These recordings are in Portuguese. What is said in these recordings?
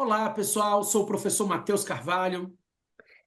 Olá, pessoal. Sou o professor Matheus Carvalho.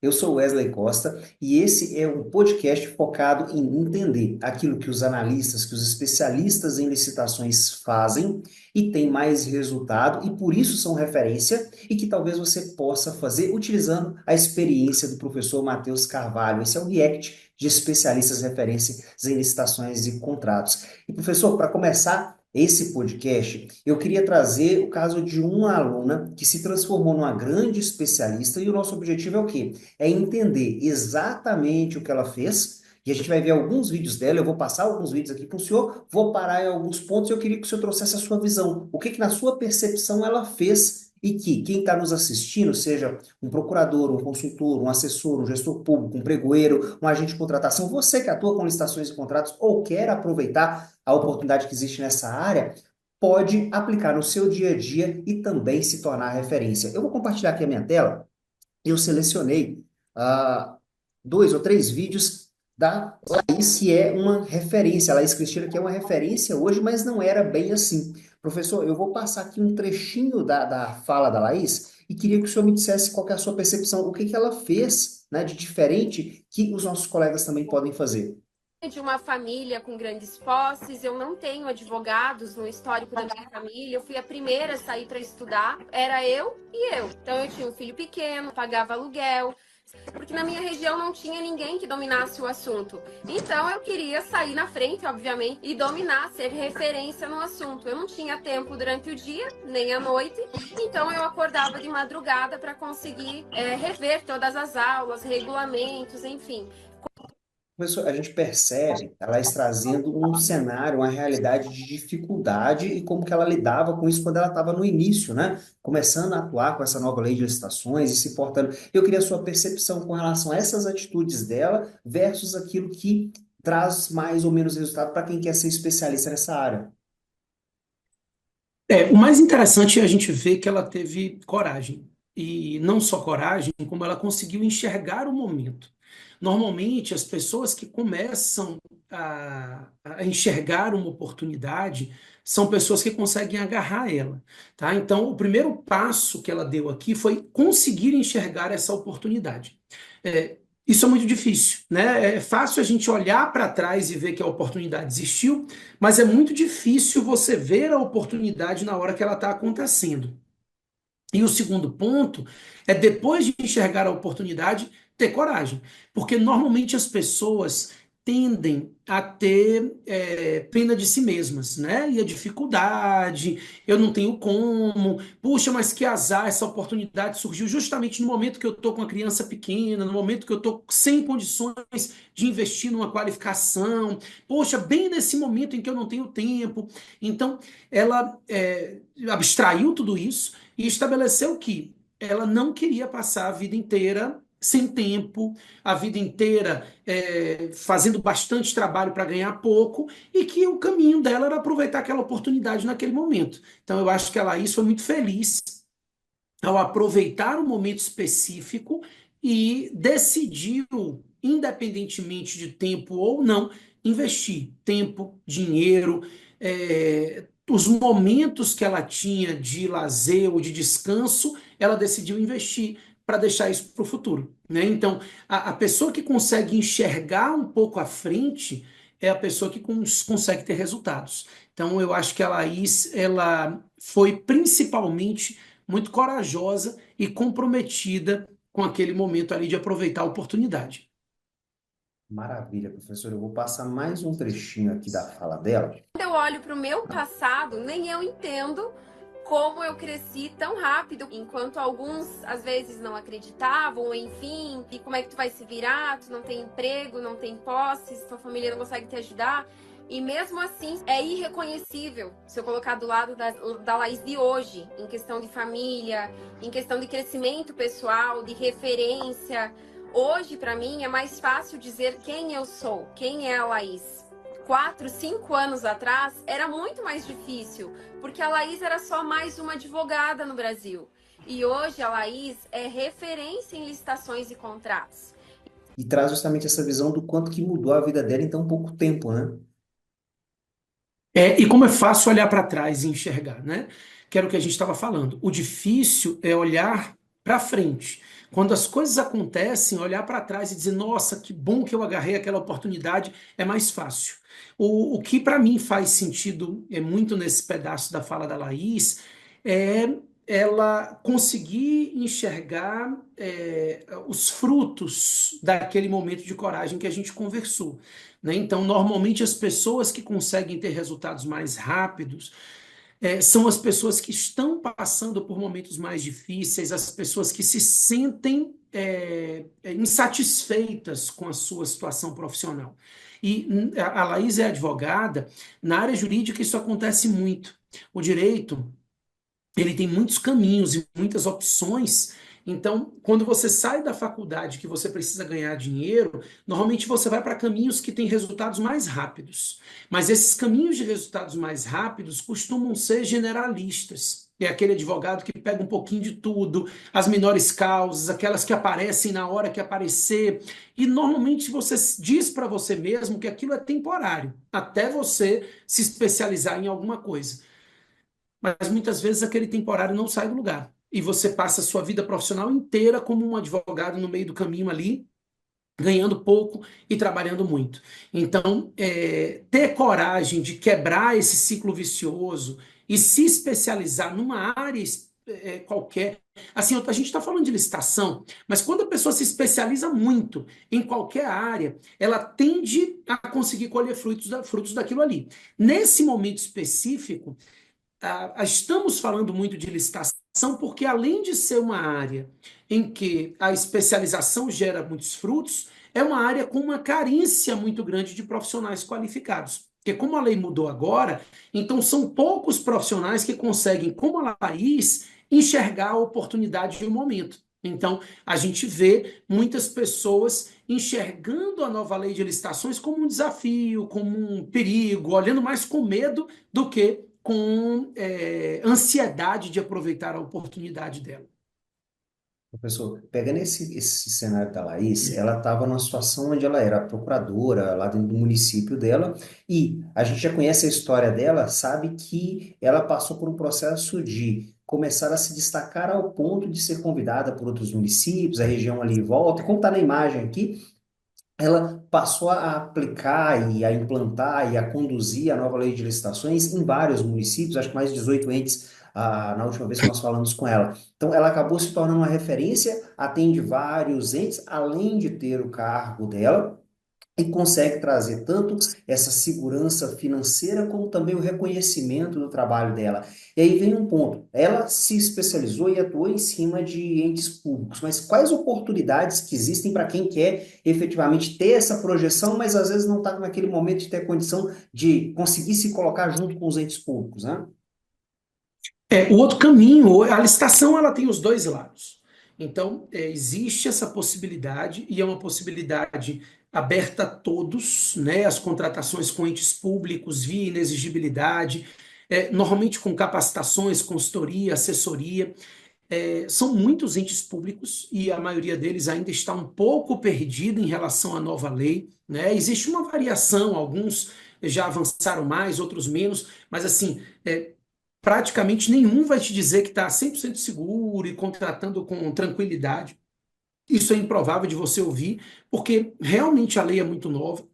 Eu sou Wesley Costa e esse é um podcast focado em entender aquilo que os analistas, que os especialistas em licitações fazem e tem mais resultado e por isso são referência e que talvez você possa fazer utilizando a experiência do professor Matheus Carvalho. Esse é o React de especialistas referências em licitações e contratos. E professor, para começar esse podcast, eu queria trazer o caso de uma aluna que se transformou numa grande especialista e o nosso objetivo é o quê? É entender exatamente o que ela fez. E a gente vai ver alguns vídeos dela. Eu vou passar alguns vídeos aqui para o senhor, vou parar em alguns pontos. Eu queria que o senhor trouxesse a sua visão. O que que, na sua percepção, ela fez e que quem está nos assistindo, seja um procurador, um consultor, um assessor, um gestor público, um pregoeiro, um agente de contratação, você que atua com licitações e contratos ou quer aproveitar a oportunidade que existe nessa área, pode aplicar no seu dia a dia e também se tornar referência. Eu vou compartilhar aqui a minha tela. Eu selecionei ah, dois ou três vídeos da Laís, que é uma referência, a Laís Cristina, que é uma referência hoje, mas não era bem assim. Professor, eu vou passar aqui um trechinho da fala da Laís e queria que o senhor me dissesse qual que é a sua percepção, o que que ela fez, né, de diferente que os nossos colegas também podem fazer. De uma família com grandes posses, eu não tenho advogados no histórico da minha família, eu fui a primeira a sair para estudar, era eu e eu. Então eu tinha um filho pequeno, pagava aluguel, porque na minha região não tinha ninguém que dominasse o assunto. Então eu queria sair na frente, obviamente, e dominar, ser referência no assunto. Eu não tinha tempo durante o dia, nem à noite, então eu acordava de madrugada para conseguir rever todas as aulas, regulamentos, enfim. Professor, a gente percebe ela trazendo um cenário, uma realidade de dificuldade e como que ela lidava com isso quando ela estava no início, né? Começando a atuar com essa nova lei de licitações e se portando. Eu queria a sua percepção com relação a essas atitudes dela versus aquilo que traz mais ou menos resultado para quem quer ser especialista nessa área. O mais interessante é a gente ver que ela teve coragem. E não só coragem, como ela conseguiu enxergar o momento. Normalmente, as pessoas que começam a enxergar uma oportunidade são pessoas que conseguem agarrar ela, tá? Então, o primeiro passo que ela deu aqui foi conseguir enxergar essa oportunidade. É, isso é muito difícil, né? É fácil a gente olhar para trás e ver que a oportunidade existiu, mas é muito difícil você ver a oportunidade na hora que ela está acontecendo. E o segundo ponto é, depois de enxergar a oportunidade, ter coragem. Porque normalmente as pessoas tendem a ter pena de si mesmas, né? E a dificuldade, eu não tenho como, puxa, mas que azar, essa oportunidade surgiu justamente no momento que eu estou com a criança pequena, no momento que eu estou sem condições de investir numa qualificação, poxa, bem nesse momento em que eu não tenho tempo. Então, ela abstraiu tudo isso e estabeleceu que ela não queria passar a vida inteira sem tempo, a vida inteira fazendo bastante trabalho para ganhar pouco, e que o caminho dela era aproveitar aquela oportunidade naquele momento. Então, eu acho que a Laís foi muito feliz ao aproveitar um momento específico e decidiu, independentemente de tempo ou não, investir tempo, dinheiro, os momentos que ela tinha de lazer ou de descanso, ela decidiu investir para deixar isso para o futuro, né? Então, a pessoa que consegue enxergar um pouco à frente é a pessoa que consegue ter resultados. Então, eu acho que a Laís, ela foi principalmente muito corajosa e comprometida com aquele momento ali de aproveitar a oportunidade. Maravilha, professor. Eu vou passar mais um trechinho aqui da fala dela. Quando eu olho para o meu passado, nem eu entendo como eu cresci tão rápido, enquanto alguns às vezes não acreditavam, enfim, e como é que tu vai se virar, tu não tem emprego, não tem posses, tua família não consegue te ajudar. E mesmo assim, é irreconhecível se eu colocar do lado da Laís de hoje, em questão de família, em questão de crescimento pessoal, de referência. Hoje, para mim, é mais fácil dizer quem eu sou, quem é a Laís. 4, 5 anos atrás, era muito mais difícil, porque a Laís era só mais uma advogada no Brasil. E hoje a Laís é referência em licitações e contratos. E traz justamente essa visão do quanto que mudou a vida dela em tão pouco tempo, né? E como é fácil olhar para trás e enxergar, né? que era o que a gente estava falando. O difícil é olhar para frente. Quando as coisas acontecem, olhar para trás e dizer, nossa, que bom que eu agarrei aquela oportunidade, é mais fácil. O que para mim faz sentido, é muito nesse pedaço da fala da Laís, é ela conseguir enxergar os frutos daquele momento de coragem que a gente conversou, né? Então, normalmente as pessoas que conseguem ter resultados mais rápidos são as pessoas que estão passando por momentos mais difíceis, as pessoas que se sentem insatisfeitas com a sua situação profissional. E a Laís é advogada, na área jurídica isso acontece muito. O direito, ele tem muitos caminhos e muitas opções. Então, quando você sai da faculdade que você precisa ganhar dinheiro, normalmente você vai para caminhos que têm resultados mais rápidos. Mas esses caminhos de resultados mais rápidos costumam ser generalistas. É aquele advogado que pega um pouquinho de tudo, as menores causas, aquelas que aparecem na hora que aparecer. E normalmente você diz para você mesmo que aquilo é temporário, até você se especializar em alguma coisa. Mas muitas vezes aquele temporário não sai do lugar. E você passa a sua vida profissional inteira como um advogado no meio do caminho ali, ganhando pouco e trabalhando muito. Então, ter coragem de quebrar esse ciclo vicioso e se especializar numa área qualquer. Assim, a gente está falando de licitação, mas quando a pessoa se especializa muito em qualquer área, ela tende a conseguir colher frutos daquilo ali. Nesse momento específico, estamos falando muito de licitação porque, além de ser uma área em que a especialização gera muitos frutos, é uma área com uma carência muito grande de profissionais qualificados. Porque como a lei mudou agora, então são poucos profissionais que conseguem, como a Laís, enxergar a oportunidade de um momento. Então, a gente vê muitas pessoas enxergando a nova lei de licitações como um desafio, como um perigo, olhando mais com medo do que com ansiedade de aproveitar a oportunidade dela. Professor, pegando esse cenário da Laís, ela estava numa situação onde ela era procuradora lá dentro do município dela, e a gente já conhece a história dela, sabe que ela passou por um processo de começar a se destacar ao ponto de ser convidada por outros municípios, a região ali em volta, e como está na imagem aqui, ela passou a aplicar e a implantar e a conduzir a nova lei de licitações em vários municípios, acho que mais de 18 entes, na última vez que nós falamos com ela. Então, ela acabou se tornando uma referência, atende vários entes, além de ter o cargo dela, e consegue trazer tanto essa segurança financeira como também o reconhecimento do trabalho dela. E aí vem um ponto, ela se especializou e atuou em cima de entes públicos, mas quais oportunidades que existem para quem quer efetivamente ter essa projeção, mas às vezes não está naquele momento de ter condição de conseguir se colocar junto com os entes públicos, né? O outro caminho, a licitação, ela tem os dois lados. Então, existe essa possibilidade, e é uma possibilidade aberta a todos, né? As contratações com entes públicos via inexigibilidade, normalmente com capacitações, consultoria, assessoria. São muitos entes públicos e a maioria deles ainda está um pouco perdida em relação à nova lei, né? Existe uma variação, alguns já avançaram mais, outros menos, mas assim, praticamente nenhum vai te dizer que está 100% seguro e contratando com tranquilidade. Isso é improvável de você ouvir, porque realmente a lei é muito nova.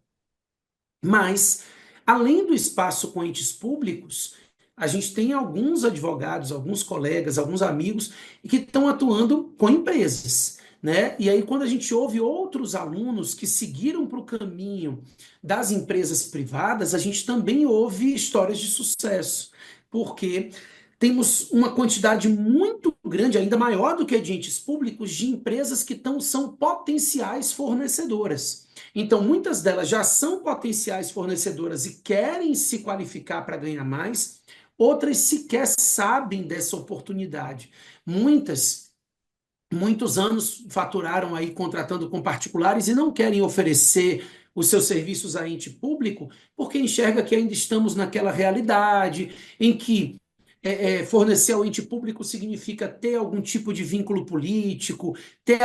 Mas, além do espaço com entes públicos, a gente tem alguns advogados, alguns colegas, alguns amigos que estão atuando com empresas, né? E aí, quando a gente ouve outros alunos que seguiram para o caminho das empresas privadas, a gente também ouve histórias de sucesso, porque temos uma quantidade muito grande, ainda maior do que de entes públicos, de empresas que são potenciais fornecedoras. Então, muitas delas já são potenciais fornecedoras e querem se qualificar para ganhar mais, outras sequer sabem dessa oportunidade. Muitos anos faturaram aí contratando com particulares e não querem oferecer os seus serviços a ente público porque enxerga que ainda estamos naquela realidade em que fornecer ao ente público significa ter algum tipo de vínculo político, ter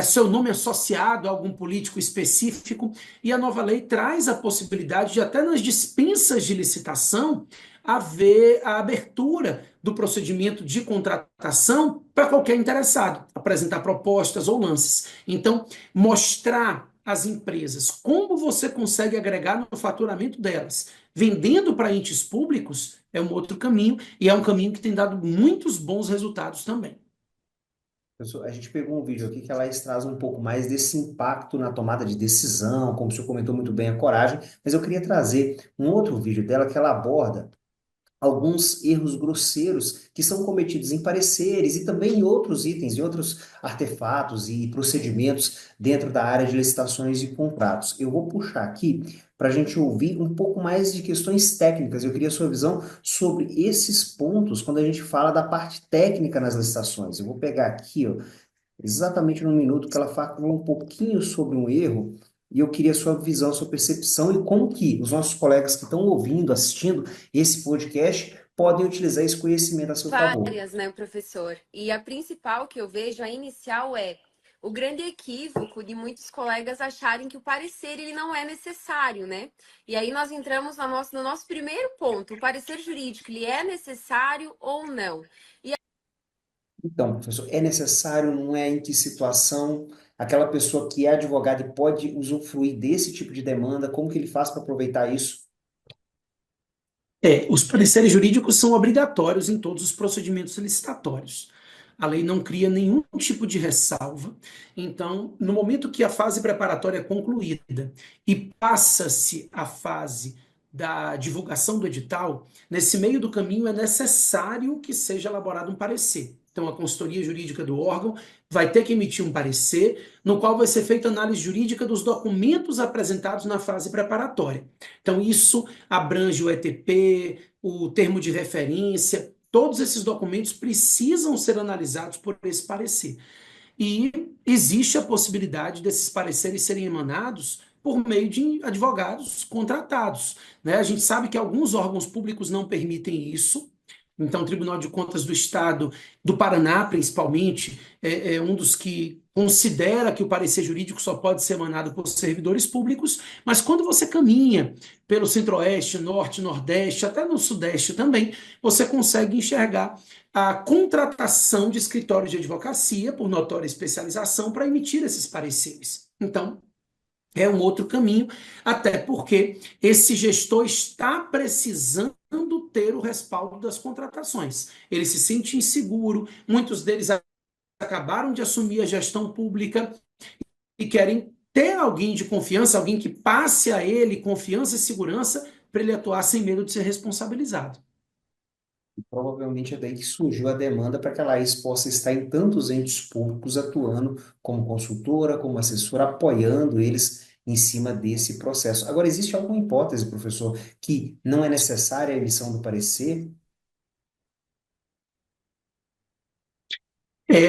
seu nome associado a algum político específico, e a nova lei traz a possibilidade de, até nas dispensas de licitação, haver a abertura do procedimento de contratação para qualquer interessado, apresentar propostas ou lances. Então, mostrar às empresas como você consegue agregar no faturamento delas, vendendo para entes públicos, é um outro caminho, e é um caminho que tem dado muitos bons resultados também. A gente pegou um vídeo aqui que a Laís traz um pouco mais desse impacto na tomada de decisão, como o senhor comentou muito bem, a coragem, mas eu queria trazer um outro vídeo dela que ela aborda alguns erros grosseiros que são cometidos em pareceres e também em outros itens, em outros artefatos e procedimentos dentro da área de licitações e contratos. Eu vou puxar aqui para a gente ouvir um pouco mais de questões técnicas. Eu queria a sua visão sobre esses pontos quando a gente fala da parte técnica nas licitações. Eu vou pegar aqui, ó, exatamente no minuto que ela falou um pouquinho sobre um erro, e eu queria a sua visão, a sua percepção e como que os nossos colegas que estão ouvindo, assistindo esse podcast podem utilizar esse conhecimento a seu favor. Várias, né, professor? E a principal que eu vejo, a inicial, é o grande equívoco de muitos colegas acharem que o parecer ele não é necessário, né? E aí nós entramos no nosso primeiro ponto, o parecer jurídico, ele é necessário ou não? Então, professor, é necessário, não é em que situação aquela pessoa que é advogada e pode usufruir desse tipo de demanda, como que ele faz para aproveitar isso? Os pareceres jurídicos são obrigatórios em todos os procedimentos licitatórios. A lei não cria nenhum tipo de ressalva. Então, no momento que a fase preparatória é concluída e passa-se a fase da divulgação do edital, nesse meio do caminho é necessário que seja elaborado um parecer. Então, a consultoria jurídica do órgão vai ter que emitir um parecer, no qual vai ser feita análise jurídica dos documentos apresentados na fase preparatória. Então, isso abrange o ETP, o termo de referência, todos esses documentos precisam ser analisados por esse parecer. E existe a possibilidade desses pareceres serem emanados por meio de advogados contratados, né? A gente sabe que alguns órgãos públicos não permitem isso. Então, o Tribunal de Contas do Estado do Paraná, principalmente, é um dos que considera que o parecer jurídico só pode ser emanado por servidores públicos, mas quando você caminha pelo Centro-Oeste, Norte, Nordeste, até no Sudeste também, você consegue enxergar a contratação de escritórios de advocacia por notória especialização para emitir esses pareceres. Então, é um outro caminho, até porque esse gestor está precisando ter o respaldo das contratações. Ele se sente inseguro, muitos deles acabaram de assumir a gestão pública e querem ter alguém de confiança, alguém que passe a ele confiança e segurança para ele atuar sem medo de ser responsabilizado. Provavelmente é daí que surgiu a demanda para que a Laís possa estar em tantos entes públicos atuando como consultora, como assessora, apoiando eles em cima desse processo. Agora, existe alguma hipótese, professor, que não é necessária a emissão do parecer?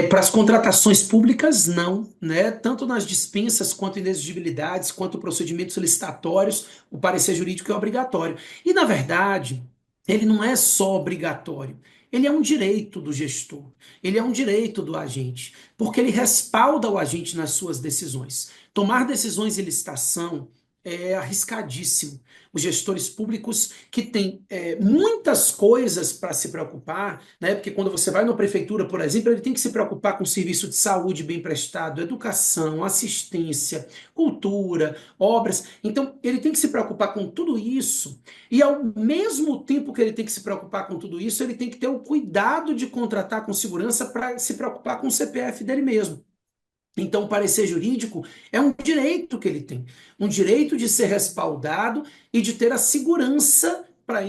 Para as contratações públicas, não, né? Tanto nas dispensas quanto inexigibilidades, quanto procedimentos licitatórios, o parecer jurídico é obrigatório. E, na verdade, ele não é só obrigatório, ele é um direito do gestor, ele é um direito do agente, porque ele respalda o agente nas suas decisões. Tomar decisões em licitação é arriscadíssimo. Os gestores públicos que têm muitas coisas para se preocupar, né? Porque quando você vai na prefeitura, por exemplo, ele tem que se preocupar com serviço de saúde bem prestado, educação, assistência, cultura, obras. Então, ele tem que se preocupar com tudo isso, e ao mesmo tempo que ele tem que se preocupar com tudo isso, ele tem que ter o cuidado de contratar com segurança para se preocupar com o CPF dele mesmo. Então, o parecer jurídico é um direito que ele tem, um direito de ser respaldado e de ter a segurança para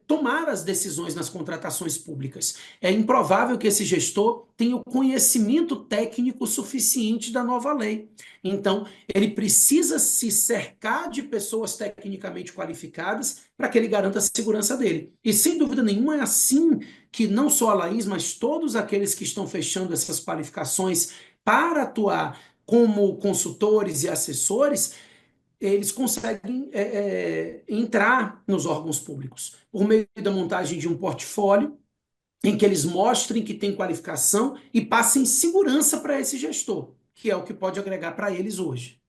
tomar as decisões nas contratações públicas. É improvável que esse gestor tenha o conhecimento técnico suficiente da nova lei. Então, ele precisa se cercar de pessoas tecnicamente qualificadas para que ele garanta a segurança dele. E, sem dúvida nenhuma, é assim que não só a Laís, mas todos aqueles que estão fechando essas qualificações para atuar como consultores e assessores, eles conseguem entrar nos órgãos públicos por meio da montagem de um portfólio em que eles mostrem que tem qualificação e passem segurança para esse gestor, que é o que pode agregar para eles hoje.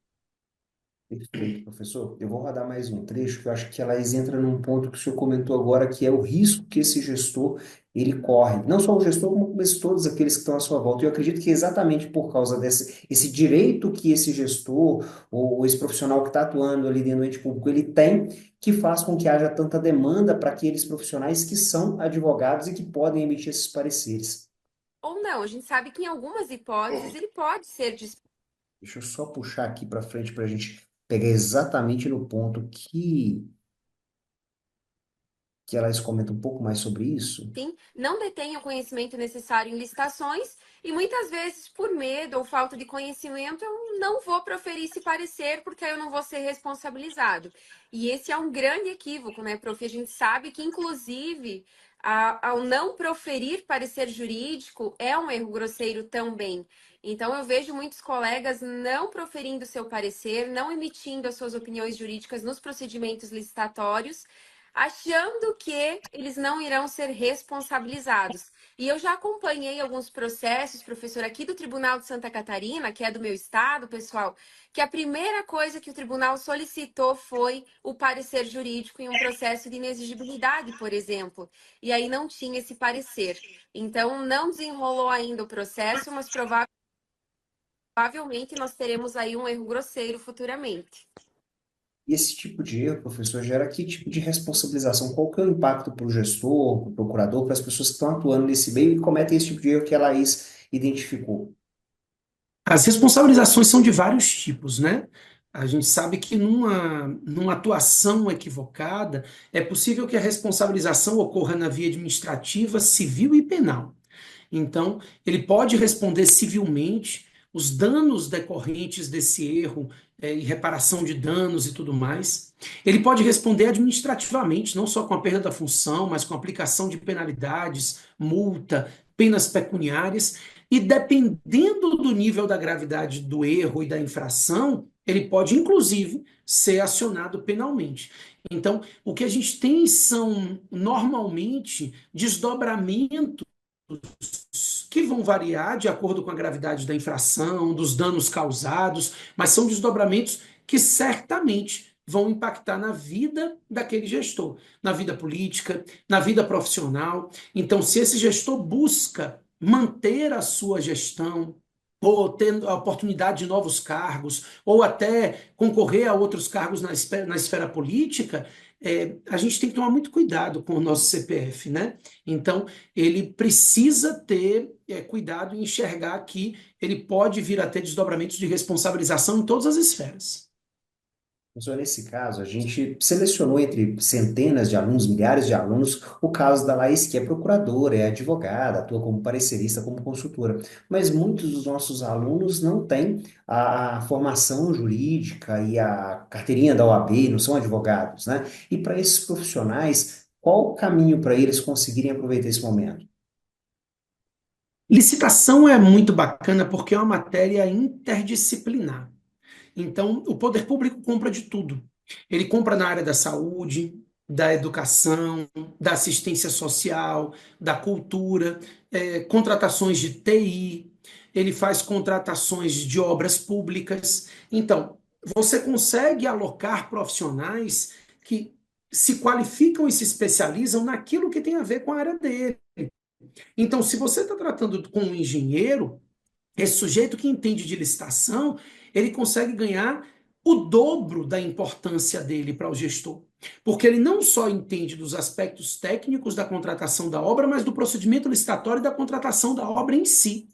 Perfeito, professor. Eu vou rodar mais um trecho que eu acho que a Laís entra num ponto que o senhor comentou agora, que é o risco que esse gestor ele corre. Não só o gestor, mas todos aqueles que estão à sua volta. Eu acredito que é exatamente por causa desse esse direito que esse gestor ou esse profissional que está atuando ali dentro do ente público ele tem, que faz com que haja tanta demanda para aqueles profissionais que são advogados e que podem emitir esses pareceres. Ou não, a gente sabe que em algumas hipóteses ele pode ser Deixa eu só puxar aqui para frente para a gente pegar exatamente no ponto que elas comentam um pouco mais sobre isso. sim, não detém o conhecimento necessário em licitações e muitas vezes, por medo ou falta de conhecimento, eu não vou proferir esse parecer porque aí eu não vou ser responsabilizado. E esse é um grande equívoco, né, prof? A gente sabe que, inclusive, ao não proferir parecer jurídico é um erro grosseiro também. Então, eu vejo muitos colegas não proferindo seu parecer, não emitindo as suas opiniões jurídicas nos procedimentos licitatórios, achando que eles não irão ser responsabilizados. E eu já acompanhei alguns processos, professor, aqui do Tribunal de Santa Catarina, que é do meu estado, pessoal, que a primeira coisa que o tribunal solicitou foi o parecer jurídico em um processo de inexigibilidade, por exemplo. E aí não tinha esse parecer. Então, não desenrolou ainda o processo, mas provavelmente nós teremos aí um erro grosseiro futuramente. E esse tipo de erro, professor, gera que tipo de responsabilização? Qual que é o impacto para o gestor, para o procurador, para as pessoas que estão atuando nesse meio e cometem esse tipo de erro que a Laís identificou? As responsabilizações são de vários tipos, né? A gente sabe que numa atuação equivocada, é possível que a responsabilização ocorra na via administrativa, civil e penal. Então, ele pode responder civilmente os danos decorrentes desse erro, e reparação de danos e tudo mais. Ele pode responder administrativamente, não só com a perda da função, mas com a aplicação de penalidades, multa, penas pecuniárias. E dependendo do nível da gravidade do erro e da infração, ele pode, inclusive, ser acionado penalmente. Então, o que a gente tem são, normalmente, desdobramentos que vão variar de acordo com a gravidade da infração, dos danos causados, mas são desdobramentos que certamente vão impactar na vida daquele gestor, na vida política, na vida profissional. Então, se esse gestor busca manter a sua gestão, ou ter a oportunidade de novos cargos, ou até concorrer a outros cargos na esfera política, a gente tem que tomar muito cuidado com o nosso CPF, né? Então, ele precisa ter cuidado em enxergar que ele pode vir a ter desdobramentos de responsabilização em todas as esferas. Professor, nesse caso, a gente selecionou entre centenas de alunos, milhares de alunos, o caso da Laís, que é procuradora, é advogada, atua como parecerista, como consultora. Mas muitos dos nossos alunos não têm a formação jurídica e a carteirinha da OAB, não são advogados, né? E para esses profissionais, qual o caminho para eles conseguirem aproveitar esse momento? Licitação é muito bacana porque é uma matéria interdisciplinar. Então, o poder público compra de tudo. Ele compra na área da saúde, da educação, da assistência social, da cultura, contratações de TI, ele faz contratações de obras públicas. Então, você consegue alocar profissionais que se qualificam e se especializam naquilo que tem a ver com a área dele. Então, se você está tratando com um engenheiro, esse sujeito que entende de licitação, ele consegue ganhar o dobro da importância dele para o gestor. Porque ele não só entende dos aspectos técnicos da contratação da obra, mas do procedimento licitatório e da contratação da obra em si.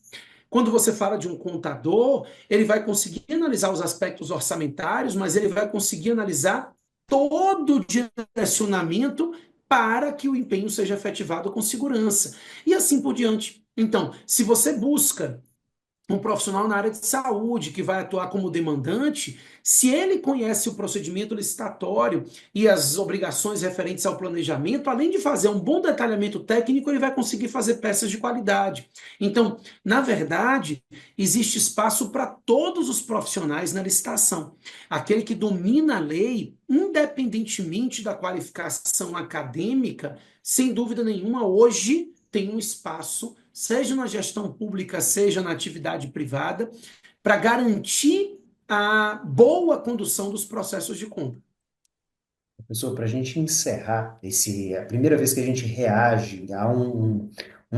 Quando você fala de um contador, ele vai conseguir analisar os aspectos orçamentários, mas ele vai conseguir analisar todo o direcionamento para que o empenho seja efetivado com segurança. E assim por diante. Então, se você busca um profissional na área de saúde que vai atuar como demandante, se ele conhece o procedimento licitatório e as obrigações referentes ao planejamento, além de fazer um bom detalhamento técnico, ele vai conseguir fazer peças de qualidade. Então, na verdade, existe espaço para todos os profissionais na licitação. Aquele que domina a lei, independentemente da qualificação acadêmica, sem dúvida nenhuma, hoje tem um espaço, seja na gestão pública, seja na atividade privada, para garantir a boa condução dos processos de compra. Professor, para a gente encerrar a primeira vez que a gente reage a um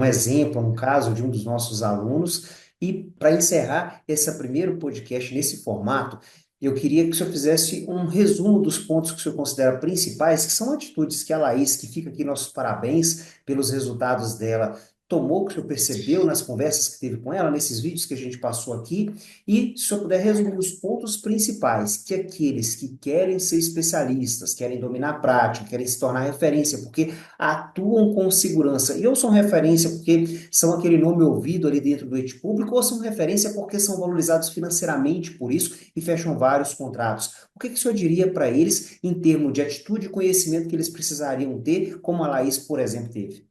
exemplo, a um caso de um dos nossos alunos, e para encerrar esse primeiro podcast nesse formato, eu queria que o senhor fizesse um resumo dos pontos que o senhor considera principais, que são atitudes que a Laís, que fica aqui nossos parabéns pelos resultados dela, tomou, que o senhor percebeu nas conversas que teve com ela, nesses vídeos que a gente passou aqui, e se eu puder resumir os pontos principais que aqueles que querem ser especialistas, querem dominar a prática, querem se tornar referência, porque atuam com segurança, e ou são referência porque são aquele nome ouvido ali dentro do ente público, ou são referência porque são valorizados financeiramente por isso e fecham vários contratos. O que o senhor diria para eles em termos de atitude e conhecimento que eles precisariam ter, como a Laís, por exemplo, teve?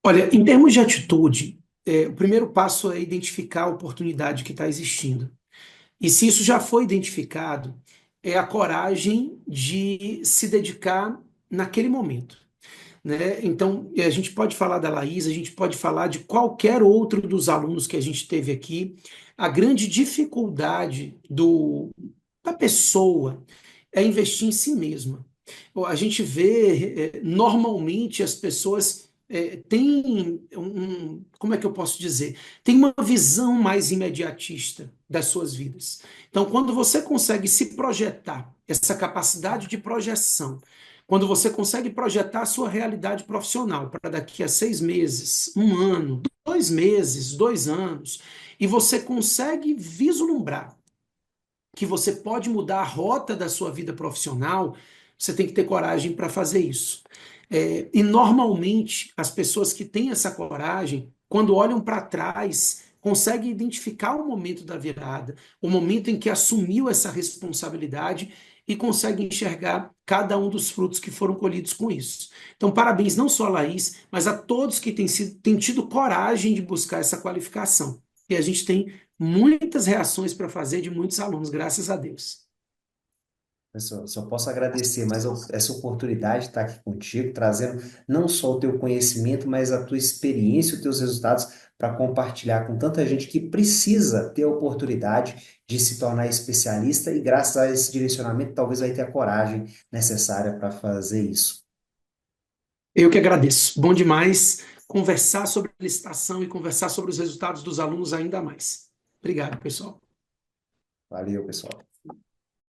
Olha, em termos de atitude, o primeiro passo é identificar a oportunidade que está existindo. E se isso já foi identificado, é a coragem de se dedicar naquele momento, né? Então, a gente pode falar da Laís, a gente pode falar de qualquer outro dos alunos que a gente teve aqui. A grande dificuldade da pessoa é investir em si mesma. A gente vê, normalmente, as pessoas têm como é que eu posso dizer? Tem uma visão mais imediatista das suas vidas. Então, quando você consegue se projetar, essa capacidade de projeção, quando você consegue projetar a sua realidade profissional para daqui a 6 meses, um ano, 2 meses, 2 anos, e você consegue vislumbrar que você pode mudar a rota da sua vida profissional, você tem que ter coragem para fazer isso. E normalmente as pessoas que têm essa coragem, quando olham para trás, conseguem identificar o momento da virada, o momento em que assumiu essa responsabilidade e conseguem enxergar cada um dos frutos que foram colhidos com isso. Então, parabéns não só a Laís, mas a todos que têm tido coragem de buscar essa qualificação. E a gente tem muitas reações para fazer de muitos alunos, graças a Deus. Pessoal, só posso agradecer mais essa oportunidade de estar aqui contigo, trazendo não só o teu conhecimento, mas a tua experiência, os teus resultados para compartilhar com tanta gente que precisa ter a oportunidade de se tornar especialista e graças a esse direcionamento talvez vai ter a coragem necessária para fazer isso. Eu que agradeço. Bom demais conversar sobre licitação e conversar sobre os resultados dos alunos ainda mais. Obrigado, pessoal. Valeu, pessoal.